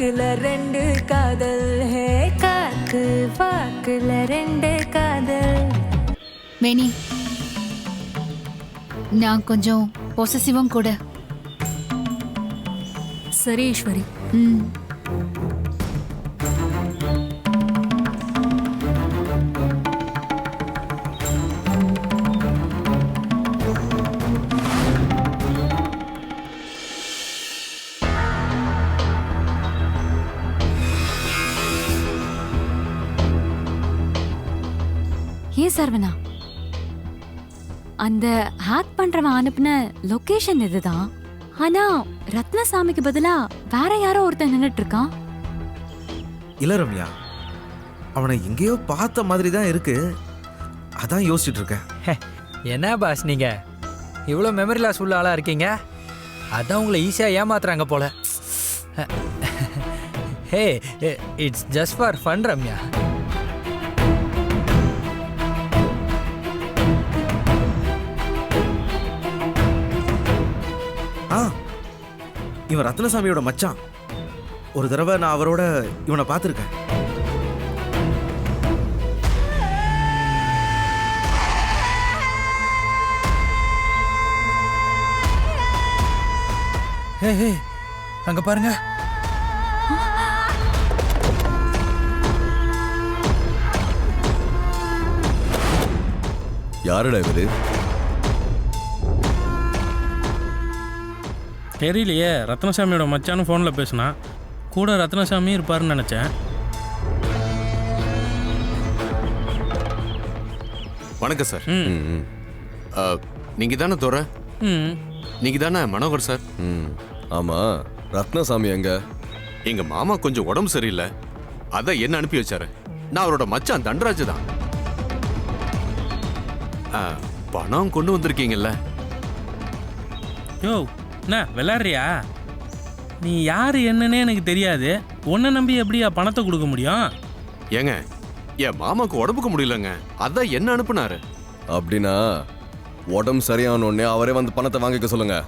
வாக்குல ரெண்டு காதல் ஹே காத்து வாக்குல ரெண்டு காதல். வேணி, நான் கொஞ்சம் பொசசிவும் கூட. சரி ஈஸ்வரி. ஏன் சரவணா, அந்த ஹேக் பண்றவன் அனுப்புன லொகேஷன் இதுதான். ஆனா ரத்னசாமிக்கு பதிலா வேற யாரோ ஒருத்தன் நின்னுட்டு இருக்கான். இல்ல ரம்யா, அவனை எங்கேயோ பார்த்த மாதிரி தான் இருக்கு. அதான் யோசிச்சுட்டு இருக்கேன். என்ன பாஸ் நீங்க இவ்வளோ மெமரி லாஸ் உள்ள ஆளா இருக்கீங்க? அதான் உங்களை ஈஸியாக ஏமாத்துறாங்க போல. Hey, it's just for fun Ramya. இவன் ரத்னசாமியோட மச்சான். ஒரு தடவை நான் அவரோட இவனை பார்த்துருக்கேன். ஹே, அங்க பாருங்க. யாருடா இவரு? தெரியலையே. ரத்னசாமியோட மச்சானும் ஃபோனில் பேசினா கூட ரத்னசாமி இருப்பாருன்னு நினச்சேன். வணக்கம் சார். நீங்கள் தானே தோற? நீங்கள் தானே மனோகர் சார்? ஆமாம். ரத்னசாமி எங்க? எங்கள் மாமா கொஞ்சம் உடம்பு சரியில்லை, அதான் என்ன அனுப்பி வச்சாரு. நான் அவரோட மச்சான் தண்டராஜ் தான். பணம் கொண்டு வந்திருக்கீங்கல்ல? யோ, என்ன விளாட்றியா? நீ யார் என்னன்னே எனக்கு தெரியாது. உன்னை நம்பி எப்படியா பணத்தை கொடுக்க முடியும்? ஏங்க, என் மாமாக்கு உடம்புக்கு முடியலங்க, அதான் என்ன அனுப்புனாரு. அப்படின்னா உடம்பு சரியானோடனே அவரே வந்து பணத்தை வாங்கிக்க சொல்லுங்க.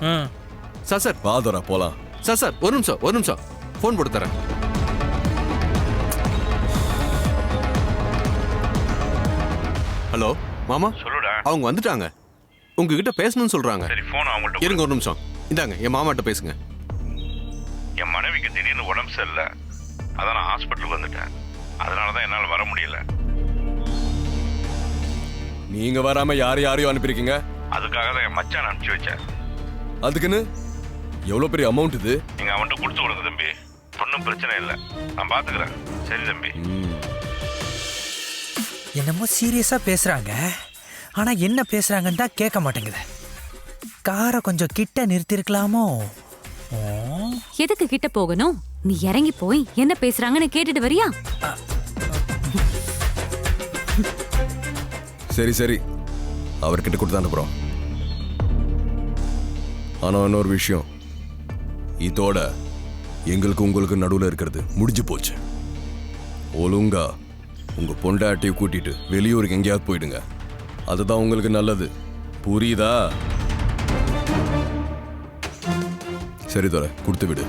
சார் சார் பாதரா போலாம். சார் சார் ஒரு நிமிஷம் ஃபோன் போட்டு தரேன். ஹலோ மாமா. சொல்லுடா. அவங்க வந்துட்டாங்க, உங்ககிட்ட பேசணும்னு சொல்றாங்க. சரி, போன் அவங்கள்ட்ட இருங்க ஒரு நிமிஷம். இந்தாங்க, என் மாமாட்ட பேசுங்க. என் மனைவிக்கு திடீர்னு உடம்பு சரியில்லை, அதான் நான் ஹாஸ்பிட்டலுக்கு வந்துட்டேன். அதனால தான் என்னால் வர முடியல. நீங்க வராம யாரையும் அனுப்பியிருக்கீங்க? அதுக்காக தான் என் மச்சான் அனுப்பிச்சு வச்சேன். அதுக்குன்னு எவ்வளோ பெரிய அமௌண்ட் இது? நீங்க அவன்கிட்ட கொடுத்து கொடுங்க தம்பி, ஒன்றும் பிரச்சனை இல்லை, நான் பார்த்துக்கிறேன். சரி தம்பி. என்னமோ சீரியஸா பேசுறாங்க, ஆனா என்ன பேசுறாங்கன்னு தான் கேட்க மாட்டேங்குது. காரை கொஞ்சம் கிட்ட நிறுத்திருக்கலாமோ? எதுக்கு கிட்ட போகணும்? நீ இறங்கி போய் என்ன பேசுறாங்கன்னு கேட்டுட்டு வரியா? சரி சரி, அவர்கிட்ட கொடுத்து அனுப்புறோம். ஆனா இன்னொரு விஷயம், இதோட எங்களுக்கு உங்களுக்கு நடுவில் இருக்கிறது முடிஞ்சு போச்சு. ஒழுங்கா உங்க பொண்டாட்டியை கூட்டிட்டு வெளியூருக்கு எங்கேயாவது போயிடுங்க. அதுதான் உங்களுக்கு நல்லது. புரியுதா? சரி தோற, கொடுத்து விடு.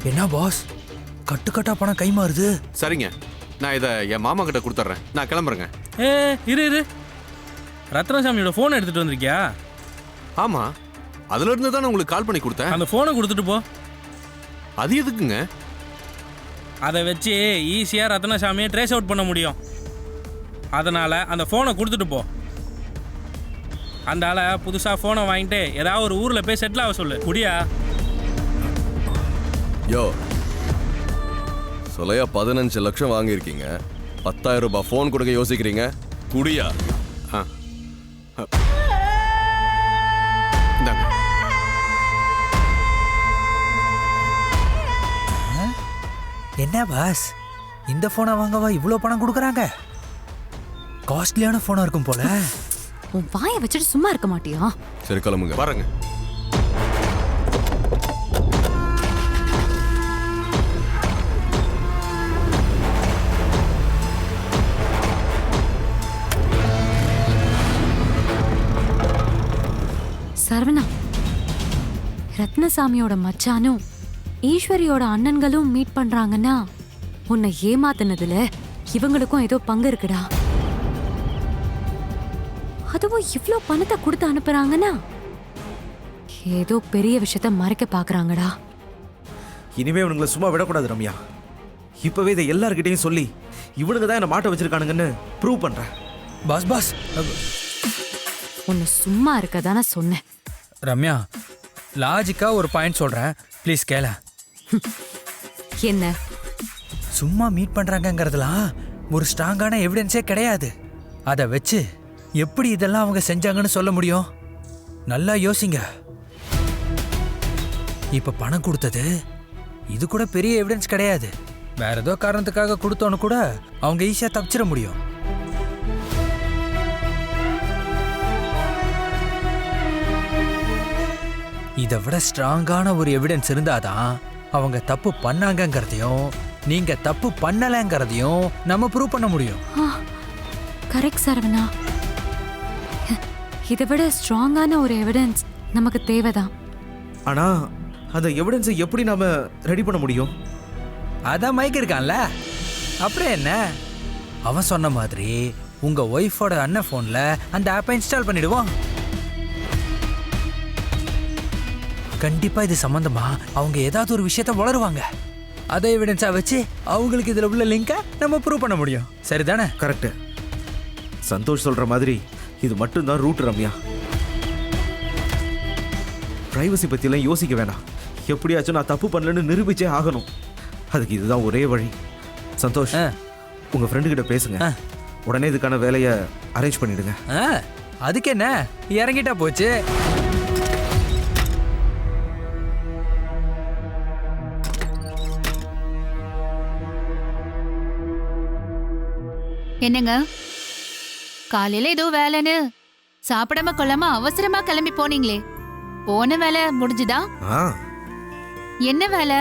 என்ன பாஸ், கட்டுக்கட்டா பணம் கை மாறுது. சரிங்க, நான் இதை என் மாமா கிட்ட கொடுத்துட்றேன். நான் கிளம்புறேங்க. இரு, ரத்னசாமியோட ஃபோன் எடுத்துட்டு வந்திருக்கியா? ஆமா, அதுல இருந்து தான் உங்களுக்கு கால் பண்ணி கொடுத்தேன். அந்த ஃபோனை கொடுத்துட்டு போ. அது எதுக்குங்க? அதை வச்சு ஈஸியாக ரத்னசாமியை ட்ரேஸ் அவுட் பண்ண முடியும். அதனால் அந்த ஃபோனை கொடுத்துட்டு போ. அந்த ஆளை புதுசாக ஃபோனை வாங்கிட்டு ஏதாவது ஒரு ஊரில் போய் செட்டில் ஆக சொல்லு. குடியா? யோ, சொல்லையா 15 லட்சம் வாங்கியிருக்கீங்க, 10,000 ரூபாய் ஃபோன் கொடுக்க யோசிக்கிறீங்க. குடியா? என்ன பாஸ், இந்த போனை வாங்கவா இவ்வளோ பணம் கொடுக்குறாங்க? காஸ்ட்லியான போனா இருக்கும் போல. உன் வாயை வச்சுட்டு சும்மா இருக்க மாட்டியா? சரி கிளம்புங்க. பாருங்க. சரவணா, ரத்னசாமியோட மச்சானும் ஈஸ்வரியோட அண்ணன்களும் மீட் பண்றாங்கன்னா உன்னை ஏமாத்தினதுல இவங்களுக்கும் ஏதோ பங்கு இருக்குடா. அதுவும் இவ்ளோ பணத்தை கொடுத்து அனுப்புறாங்கன்னா ஏதோ பெரிய விஷயத்த மறைக்க பாக்குறாங்கடா. இனிமே இவனுங்களை சும்மா விடக்கூடாது ரம்யா. இப்பவே இதை எல்லார்கிட்டையும் சொல்லி இவனுங்க தான் என்னை மாட்ட வச்சிருக்கானுங்கன்னு ப்ரூவ் பண்றேன். பாஸ் பாஸ் உன்னை சும்மா இருக்க தானே சொன்னேன். ரம்யா, லாஜிக்கா ஒரு பாயிண்ட் சொல்றேன், ப்ளீஸ் கேள. என்ன? சும்மா மீட் பண்றாங்கங்கிறதுலாம் ஒரு ஸ்ட்ராங்கான எவிடன்ஸே கிடையாது. அதை வச்சு எப்படி இதெல்லாம் அவங்க செஞ்சாங்கன்னு சொல்ல முடியும்? நல்லா யோசிங்க. இப்ப பணம் கொடுத்தது இது கூட பெரிய எவிடன்ஸ் கிடையாது. வேற ஏதோ காரணத்துக்காக கொடுத்தோன்னு கூட அவங்க ஈஸியா தப்பிச்சிட முடியும். இதை விட ஸ்ட்ராங்கான ஒரு எவிடன்ஸ் இருந்தாதான் அவங்க தப்பு பண்ணாங்கங்கிறதையும் நீங்க தப்பு பண்ணலங்கிறதையும் நம்ம ப்ரூவ் பண்ண முடியும். கரெக்ட் சரவணா. இதை விட ஸ்ட்ராங்கான ஒரு எவிடன்ஸ் நமக்கு தேவைதான். ஆனா அந்த எவிடன்ஸை எப்படி நாம ரெடி பண்ண முடியும்? அதான் மைக் இருக்கான்ல, அப்புறம் என்ன? அவன் சொன்ன மாதிரி உங்க ஒய்ஃபோட அண்ணன் போன்ல அந்த ஆப்பை இன்ஸ்டால் பண்ணிடுவோம். கண்டிப்பா இது சம்பந்தமா அவங்க ஏதாவது ஒரு விஷயத்த வளருவாங்க. அதை எவிடன்ஸா வச்சு அவங்களுக்கு இதுல உள்ள லிங்கை நம்ம ப்ரூவ் பண்ண முடியும். சரிதானே? கரெக்ட். சந்தோஷ் சொல்ற மாதிரி இது மட்டும்தான் ரூட் ரம்யா. பிரைவசி பத்தியெல்லாம் யோசிக்க வேணாம். எப்படியாச்சும் நான் தப்பு பண்ணலன்னு நிரூபிச்சே ஆகணும். அதுக்கு இதுதான் ஒரே வழி. சந்தோஷ், உங்க ஃப்ரெண்டு கிட்ட பேசுங்க. உடனே இதுக்கான வேலையை அரேஞ்ச் பண்ணிடுங்க. அதுக்கு என்ன, இறங்கிட்டா போச்சு. என்னங்க, காலையில ஏதோ வேலைன்னு சாப்பிடாம கொள்ளாம அவசரமா கிளம்பி போனீங்களே, போன வேலை முடிஞ்சுதா? என்ன வேலை?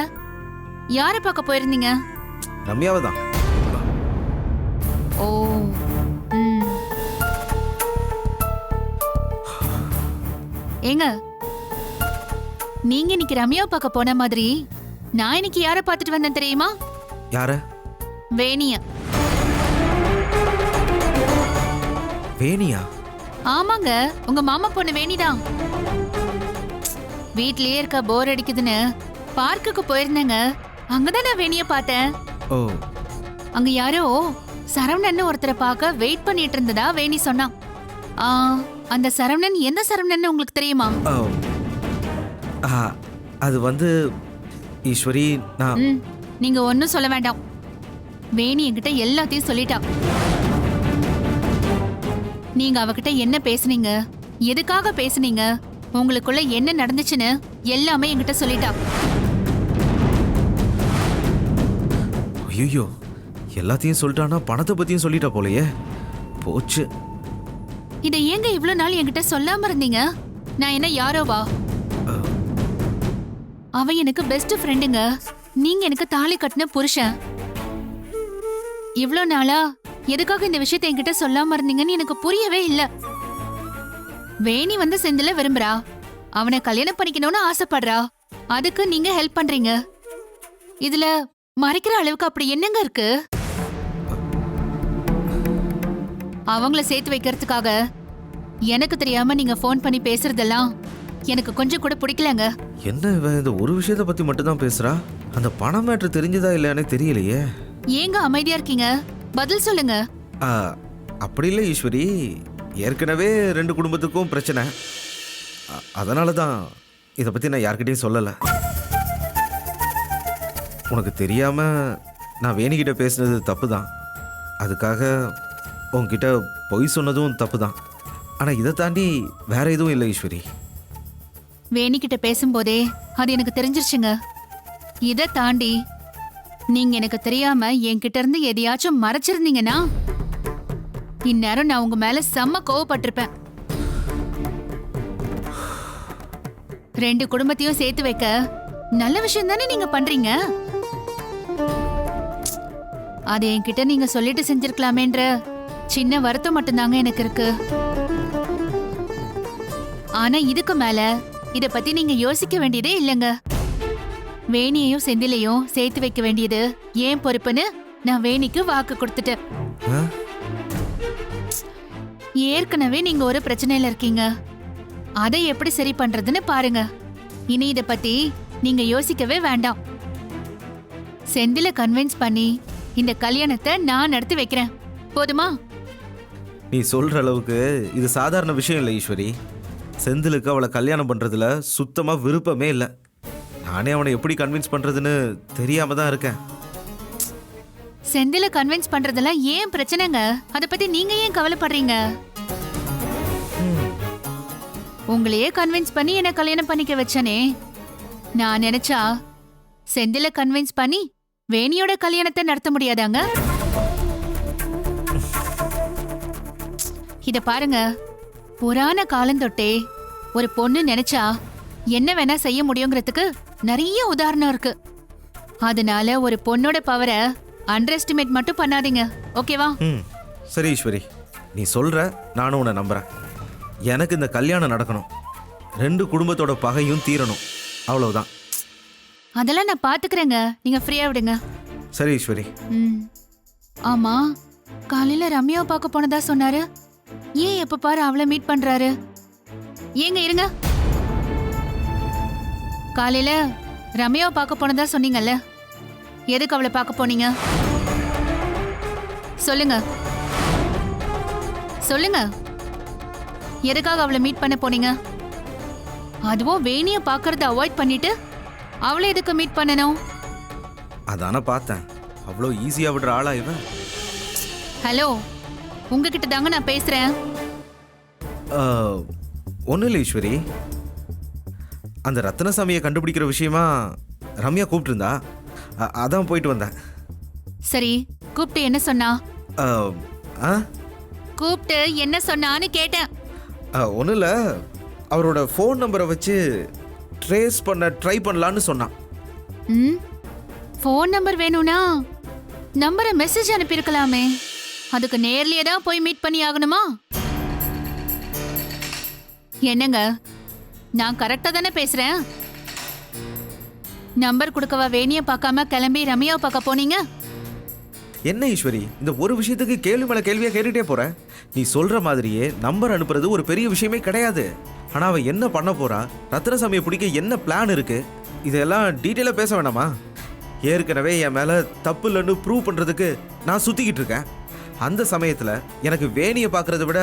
யாரை பார்க்க போயிருந்தீங்க? ரம்யாவை தான். ஓ, ம். ஏங்க, நீங்க இன்னைக்கு ரம்யாவை பார்க்க போன மாதிரி நான் இன்னைக்கு யாரை பார்த்துட்டு வந்தேன் தெரியுமா? யார? வேணிய. வேணியா? ஆமாங்க, உங்க மாமா பொண்ணு வேணிதான். வீட்லயே இருக்க போர் அடிக்குதுன்னு பார்க்குக்கு போயிருந்தேங்க. அங்கதான் நான் வேணிய பார்த்தேன். ஓ. அங்க யாரோ சரவணன் ஒருத்தரை பார்க்க வெயிட் பண்ணிட்டு இருந்ததா வேணி சொன்னான். அந்த சரவணன் எந்த சரவணன் உங்களுக்கு தெரியுமா? அது வந்து ஈஸ்வரி, நான் நீங்க ஒன்னும் சொல்ல வேண்டாம். வேணி என்கிட்ட எல்லாத்தையும் சொல்லிட்டா. நீங்க அவகிட்ட என்ன பேசுனீங்க, எதுக்காக பேசுனீங்க, உங்களுக்குள்ள என்ன நடந்துச்சுன்னு எல்லாமே என்கிட்ட சொல்லிட்டா. ஐயோ, எல்லாத்தையும் சொல்லிட்டானா பணத்தை பத்தியும் சொல்லிட்டா போலயே. போச்சு. இதை ஏங்க இவ்வளவு நாள் என்கிட்ட சொல்லாம இருந்தீங்க? நான் என்ன யாரோவா? அவ எனக்கு பெஸ்ட் ஃப்ரெண்டுங்க. நீங்க எனக்கு தாலி கட்டின புருஷன். இவ்வளவு நாளா எதுக்காக இந்த விஷயத்தை என்கிட்ட சொல்லாம இருந்தீங்கன்னு எனக்கு புரியவே இல்ல. வேணி வந்து செந்தில விரும்புறா, அவனை கல்யாணம் பண்ணிக்கணும்னு ஆசைப்படுறா. அதுக்கு நீங்க ஹெல்ப் பண்றீங்க. இதுல மறைக்கிற அளவுக்கு அப்படி என்னங்க இருக்கு? அவங்கள சேர்த்து வைக்கிறதுக்காக எனக்கு தெரியாம நீங்க போன் பண்ணி பேசுறதெல்லாம் எனக்கு கொஞ்சம் கூட பிடிக்கலங்க. என்ன இவன் இந்த ஒரு விஷயத்தை பத்தி மட்டும் தான் பேசுறா? அந்த பணம் மேட்ரு தெரிஞ்சதா இல்லையானே தெரியலையே. ஏங்க அமைதியா இருக்கீங்க? பதில் சொல்லுங்க. அப்படி இல்லை ஈஸ்வரி, ஏற்கனவே 2 குடும்பத்துக்கும் பிரச்சனை. அதனால தான் இதை பற்றி நான் யார்கிட்டையும் சொல்லலை. உனக்கு தெரியாம நான் வேணிக்கிட்ட பேசுனது தப்பு தான். அதுக்காக உன்கிட்ட பொய் சொன்னதும் தப்பு தான். ஆனால் இதை தாண்டி வேற எதுவும் இல்லை ஈஸ்வரி. வேணிக்கிட்ட பேசும்போதே அது எனக்கு தெரிஞ்சிருச்சுங்க. இதை தாண்டி நீங்க எனக்கு தெரியாம என்கிட்ட இருந்து எதையாச்சும் மறைச்சிருந்தீங்கன்னா இந்நேரம் நான் உங்க மேல செம்ம கோவப்பட்டிருப்பேன். 2 குடும்பத்தையும் சேர்த்து வைக்க நல்ல விஷயம் தானே நீங்க பண்றீங்க. அது என்கிட்ட நீங்க சொல்லிட்டு செஞ்சிருக்கலாமேன்ற சின்ன வருத்தம் மட்டும்தாங்க எனக்கு இருக்கு. ஆனா இதுக்கு மேல இத பத்தி நீங்க யோசிக்க வேண்டியதே இல்லைங்க. வேணியையும் செந்திலையும் சேர்த்து வைக்க வேண்டியது ஏன் பொறுப்புன்னு நான் வேணிக்கு வாக்கு கொடுத்துட்டேன். ஆ? ஏற்கனவே நீங்க ஒரு பிரச்சனையில இருக்கீங்க. அதை எப்படி சரி பண்றதுன்னு பாருங்க. இனி இத பத்தி நீங்க யோசிக்கவே வேண்டாம். செந்தில கன்வின்ஸ் பண்ணி இந்த கல்யாணத்தை நான் நடத்தி வைக்கிறேன். போதுமா? நீ சொல்ற அளவுக்கு இது சாதாரண விஷயம் இல்லை ஈஸ்வரி. செந்திலுக்கு அவளை கல்யாணம் பண்றதுல சுத்தமா விருப்பமே இல்லை. நானே அவனை எப்படி கன்வின்ஸ் பண்றதுன்னு தெரியாம தான் இருக்கேன். செந்தில கன்வின்ஸ் பண்றதெல்லாம் ஏன் பிரச்சனைங்க? அத பத்தி நீங்க ஏன் கவலைப்படுறீங்க? உங்களையே கன்வின்ஸ் பண்ணி என்ன கல்யாணம் பண்ணிக்க வச்சனே. நான் நினைச்சா செந்தில கன்வின்ஸ் பண்ணி வேணியோட கல்யாணத்தை நடத்த முடியாதாங்க? இத பாருங்க, புராண காலந்தொட்டே ஒரு பொண்ணு நினைச்சா என்ன வேணா செய்ய முடியுங்கிறதுக்கு நிறைய உதாரணம் இருக்கு. அதனால ஒரு பொண்ணோட பவரை அண்டர் எஸ்டிமேட் மட்டும் பண்ணாதீங்க. ஓகேவா? சரி ஈஸ்வரி, நீ சொல்ற, நானும் உன்னை நம்புறேன். எனக்கு இந்த கல்யாணம் நடக்கணும், 2 குடும்பத்தோட பகையும் தீரணும், அவ்வளவுதான். அதெல்லாம் நான் பாத்துக்கிறேங்க, நீங்க ஃப்ரீயா விடுங்க. சரி ஈஸ்வரி. ஆமா, காலையில ரம்யாவை பார்க்க போனதா சொன்னாரு. ஏன் எப்ப பாரு அவளை மீட் பண்றாரு? ஏங்க இருங்க, காலையில ரம்யாவை பார்க்க போனதா சொன்னீங்கல்ல, எதுக்கு அவளை பார்க்க போனீங்க? சொல்லுங்க சொல்லுங்க, எதுக்காக அவளை மீட் பண்ண போனீங்க? அதுவும் வேணிய பார்க்கறத அவாய்ட் பண்ணிட்டு அவளை எதுக்கு மீட் பண்ணணும்? அதான பார்த்தேன், அவ்வளோ ஈஸியா விடுற ஆளா இவன்? ஹலோ, உங்ககிட்ட தாங்க நான் பேசுறேன். ஒன்றும் இல்லை ஈஸ்வரி, அந்த ரத்னசாமியை கண்டுபிடிக்கிற விஷயமா ரம்யா கூப்பிட்டுருந்தா, அதான் போயிட்டு வந்தேன். சரி, கூப்பிட்டு என்ன சொன்னா? ஆ, கூப்பிட்டு என்ன சொன்னான்னு கேட்டேன். ஒன்றும் இல்லை, அவரோட ஃபோன் நம்பரை வச்சு ட்ரேஸ் பண்ண ட்ரை பண்ணலான்னு சொன்னான். ஃபோன் நம்பர் வேணும்னா நம்பரை மெசேஜ் அனுப்பியிருக்கலாமே. அதுக்கு நேர்லயே தான் போய் மீட் பண்ணி ஆகணுமா? என்னங்க, நான் கரெக்டா தானே பேசுறேன்? நம்பர் கொடுக்கவா வேணிய பார்க்காம கிளம்பி ரம்யாவை பார்க்க போனீங்க? என்ன ஈஸ்வரி, இந்த ஒரு விஷயத்துக்கு கேள்வி மேல கேள்வியா கேட்டுட்டே போற. நீ சொல்ற மாதிரியே நம்பர் அனுப்புறது ஒரு பெரிய விஷயமே கிடையாது. ஆனா அவ என்ன பண்ண போறா, ரத்னசாமியை பிடிக்க என்ன பிளான் இருக்கு, இதெல்லாம் டீட்டெயிலா பேச வேணாமா? ஏற்கனவே என் மேல தப்பு இல்லைன்னு ப்ரூவ் பண்றதுக்கு நான் சுத்திக்கிட்டு இருக்கேன். அந்த சமயத்துல எனக்கு வேணியை பார்க்கறத விட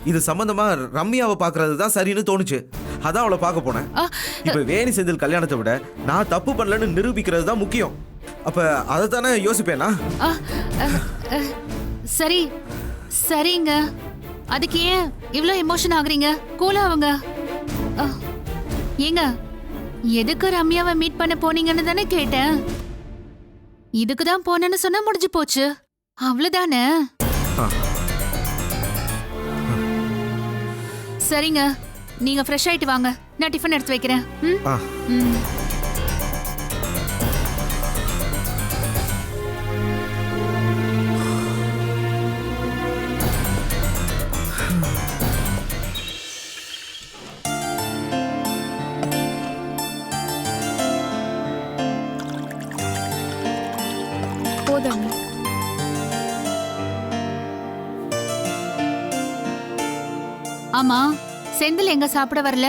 இது சம்பந்தமா ரம்யாவை பார்க்கறது தான் சரின்னு தோணுச்சு. அதான் அவளை பார்க்க போனேன். இப்ப வேணி செந்தில் கல்யாணத்தை விட நான் தப்பு பண்ணலன்னு நிரூபிக்கிறது தான் முக்கியம். அப்ப அதை தானே யோசிப்பேனா? சரி சரிங்க, அதுக்கு ஏன் இவ்ளோ எமோஷன் ஆகுறீங்க? கூலா அவங்க. ஏங்க, எதுக்கு ரம்யாவை மீட் பண்ண போனீங்கன்னு தானே கேட்டேன். இதுக்கு தான் போனேன்னு சொன்னா முடிஞ்சு போச்சு, அவ்வளவுதானே? சரிங்க, நீங்க ஃப்ரெஷ் ஆயிட்டு வாங்க, நான் டிஃபன் எடுத்து வைக்கிறேன். போதும். ஆமா, செந்தில் எங்க சாப்பிட வரல?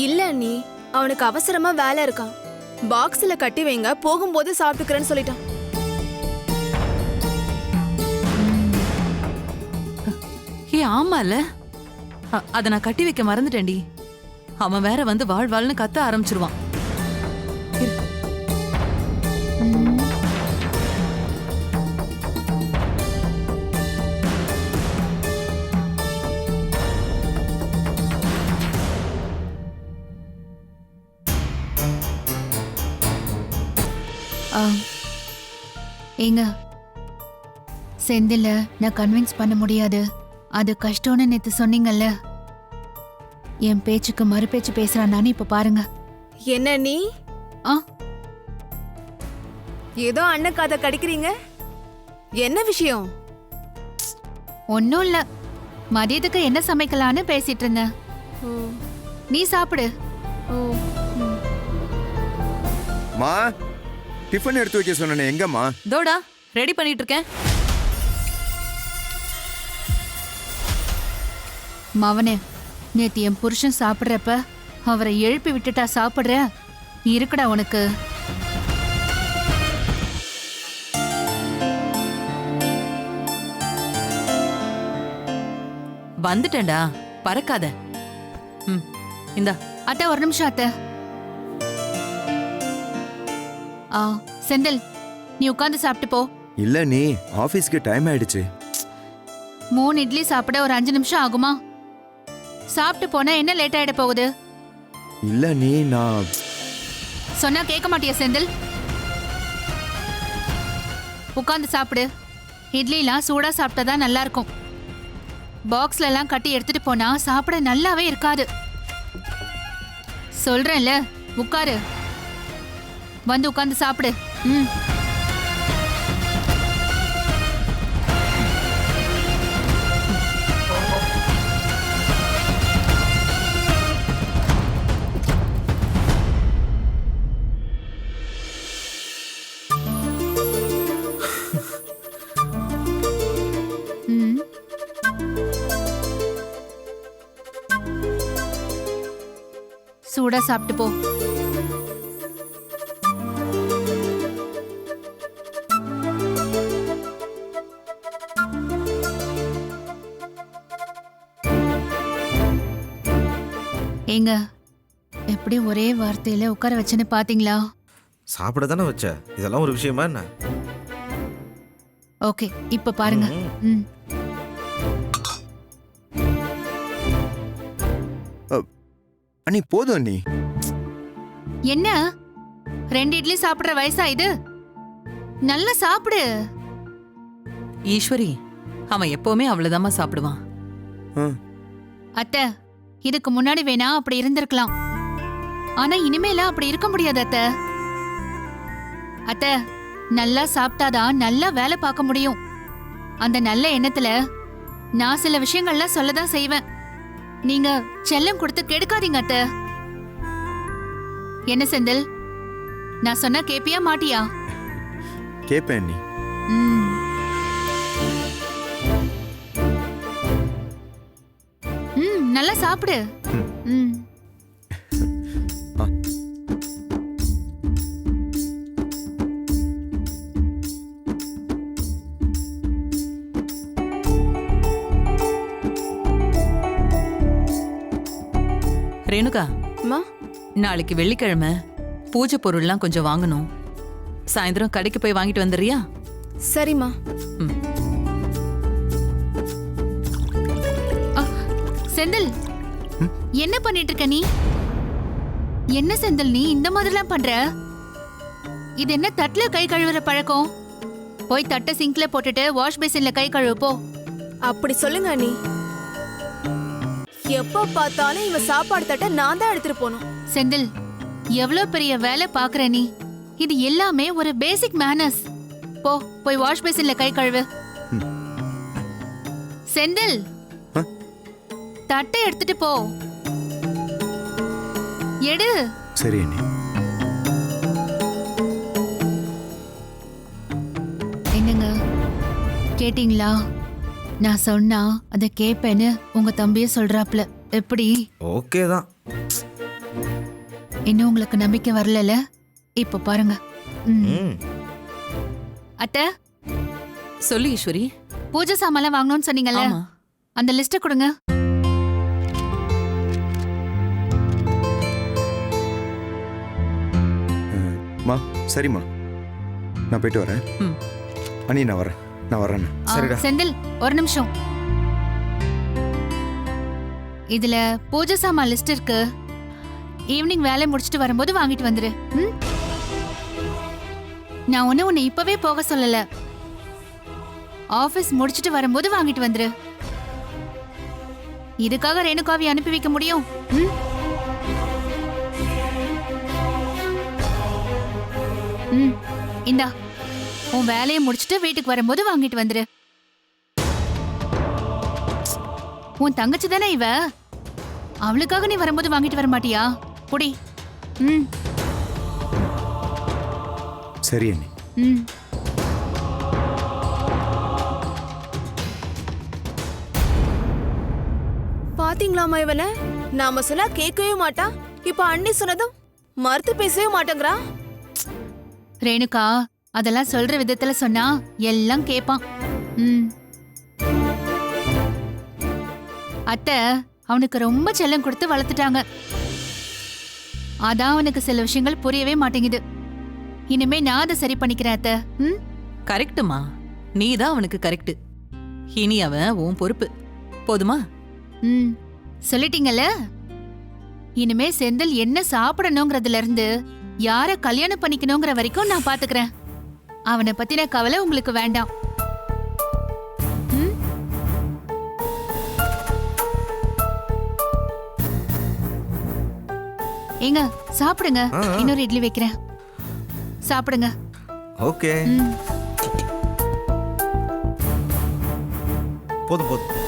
இல்ல அண்ணி, அவனுக்கு அவசரமா வேலை இருக்கான். பாக்ஸ்ல கட்டி வைங்க, போகும்போது சாப்பிட்டுக்கிறேன்னு சொல்லிட்டான். ஆமால, அத நான் கட்டி வைக்க மறந்துட்டேன்டி. அவன் வேற வந்து வாழ்வாள்னு கத்த ஆரம்பிச்சிருவான். ஏங்க, செந்தில நான் கன்வின்ஸ் பண்ண முடியாது, அது கஷ்டம்னு நேத்து சொன்னீங்கல்ல. என் பேச்சுக்கு மறு பேச்சு பேசுறான்னு இப்ப பாருங்க. என்ன நீ ஆ, ஏதோ அண்ணன் காதை கடிக்கிறீங்க, என்ன விஷயம்? ஒன்னும் இல்ல, மதியத்துக்கு என்ன சமைக்கலான்னு பேசிட்டு இருந்தேன். நீ சாப்பிடு. மா டிஃபன் எடுத்து வைக்க சொன்னேனே எங்கம்மா? தோடா ரெடி பண்ணிட்டு இருக்கேன். மவனே, நேத்து என் புருஷன் சாப்பிடுறப்ப அவரை எழுப்பி விட்டுட்டா சாப்பிடுற? இருக்குடா உனக்கு. வந்துட்டேன்டா, பறக்காத. இந்தா. அத்தை ஒரு நிமிஷம் அத்தை. செந்தில், நீ உட்காந்து சாப்பிட்டு போ. இல்ல நீ ஆபீஸ்க்கு டைம் ஆயிடுச்சு. 3 இட்லி சாப்பிட ஒரு 5 நிமிஷம் ஆகுமா? சாப்பிட்டு போனா என்ன லேட் ஆயிட போகுது? இல்ல நீ நான் சொன்னா கேட்க மாட்டியா செந்தில்? உட்காந்து சாப்பிடு. இட்லிலாம் சூடா சாப்பிட்டாதான் நல்லா இருக்கும். பாக்ஸ்ல எல்லாம் கட்டி எடுத்துட்டு போனா சாப்பிட நல்லாவே இருக்காது. சொல்றேன்ல, உட்காரு. வந்து உட்காந்து சாப்பிடு. சூடா சாப்பிட்டு போ. ஏங்க, எப்படி ஒரே வார்த்தையில உட்கார வச்சுன்னு பாத்தீங்களா? சாப்பிட தானே வச்ச, இதெல்லாம் ஒரு விஷயமா என்ன? ஓகே, இப்ப பாருங்க. அண்ணி போதும் அண்ணி. என்ன 2 இட்லி சாப்பிடுற வயசா இது? நல்லா சாப்பிடு. ஈஸ்வரி, அவன் எப்பவுமே அவ்வளவுதாம்மா சாப்பிடுவான். அத்தை, இதுக்கு முன்னாடி வேணா அப்படி இருந்திருக்கலாம். ஆனா இனிமேல அப்படி இருக்க முடியாது அத்தை. அத்தை, நல்லா சாப்பிட்டாதான் நல்லா வேலை பார்க்க முடியும். அந்த நல்ல எண்ணத்துல நான் சில விஷயங்கள்லாம் சொல்லதான் செய்வேன். நீங்க செல்லம் கொடுத்து கெடுக்காதீங்க அத்தை. என்ன செந்தில், நான் சொன்னா கேப்பியா மாட்டியா? கேப்பேன் நீ. நல்லா சாப்பிடு. ரேணுகா, நாளைக்கு வெள்ளிக்கிழமை பூஜை பொருள்லாம் கொஞ்சம் வாங்கணும். சாயந்தரம் கடைக்கு போய் வாங்கிட்டு வந்துறியா? சரிம்மா. செந்தில், என்ன பண்ணிட்டு இருக்க நீ? என்ன செந்தில், நீ இந்த மாதிரிலாம் பண்ற? இது என்ன தட்டுல கை கழுவுற பழக்கம்? போய் தட்டை சிங்க்ல போட்டுட்டு வாஷ் பேசின்ல கை கழுவு போ. அப்படி சொல்லுங்க அண்ணி. எப்ப பார்த்தாலும் இவ சாப்பாடு தட்ட நான் தான் எடுத்துட்டு போகணும். செந்தில், எவ்வளவு பெரிய வேலை பாக்குற நீ? இது எல்லாமே ஒரு பேசிக் மேனர்ஸ். போய் வாஷ் பேசின்ல கை கழுவு. செந்தில், தட்டை எடுத்துட்டு போ. எடு. சரி அண்ணி. என்னங்க, கேட்டீங்களா? நான் சொன்னா அதை கேப்பேன்னு உங்க தம்பியே சொல்றாப்ல. எப்படி? ஓகே தான். இன்னும் உங்களுக்கு நம்பிக்கை வரல? இப்ப பாருங்க. அத்தை, சொல்லு ஈஸ்வரி. பூஜை சாமான் வாங்கணும்னு சொன்னீங்கல்ல, அந்த லிஸ்ட கொடுங்க. மா சரிம்மா, நான் போயிட்டு வரேன். அண்ணி நான் வரேன். சரிடா. செந்தில், ஒரு நிமிஷம். இதுல பூஜை சாமான் லிஸ்ட் இருக்கு. ஈவினிங் வேலை முடிச்சிட்டு வரும்போது வாங்கிட்டு வந்துரு. நான் உன்னை இப்பவே போக சொல்லல. ஆபீஸ் முடிச்சிட்டு வரும்போது வாங்கிட்டு வந்துரு. இதுக்காக ரேணுகாவை அனுப்பி வைக்க முடியும்? இந்தா, உன் வேலையை முடிச்சிட்டு வீட்டுக்கு வரும்போது வாங்கிட்டு வந்துரு. உன் தங்கச்சி தானே இவ, அவளுக்காக நீ வரும்போது வாங்கிட்டு வர மாட்டியா? புடி. ம் சரி அண்ணி. ம். பாத்தீங்களாமா இவனை? நாம சொன்னா கேட்கவே மாட்டா. இப்ப அண்ணி சொன்னதும் மறுத்து பேசவே மாட்டேங்கிறா. ரேணுகா, அதெல்லாம் சொல்ற விதத்துல சொன்னா எல்லாம் கேப்பான். ம். அத்தை அவனுக்கு ரொம்ப செல்லம் கொடுத்து வளர்த்துட்டாங்க. அதான் அவனுக்கு சில விஷயங்கள் புரியவே மாட்டேங்குது. இனிமே நான் அதை சரி பண்ணிக்கிறேன் அத்தை. ம். கரெக்ட்டுமா, நீ தான் அவனுக்கு கரெக்ட். இனி அவன் உன் பொறுப்பு. போதுமா? ம். சொல்லிட்டீங்கல்ல. இனிமே செந்தில் என்ன சாப்பிடணுங்கிறதுல இருந்து யார கல்யாணம் பண்ணிக்கணுங்கிற வரைக்கும் நான் பாத்துக்கிறேன். அவனை பத்தின கவலை உங்களுக்கு வேண்டாம். ம்? ஏங்க சாப்பிடுங்க. இன்னொரு இட்லி வைக்கிறேன், சாப்பிடுங்க. ஓகே, ம். போதும் போதும்.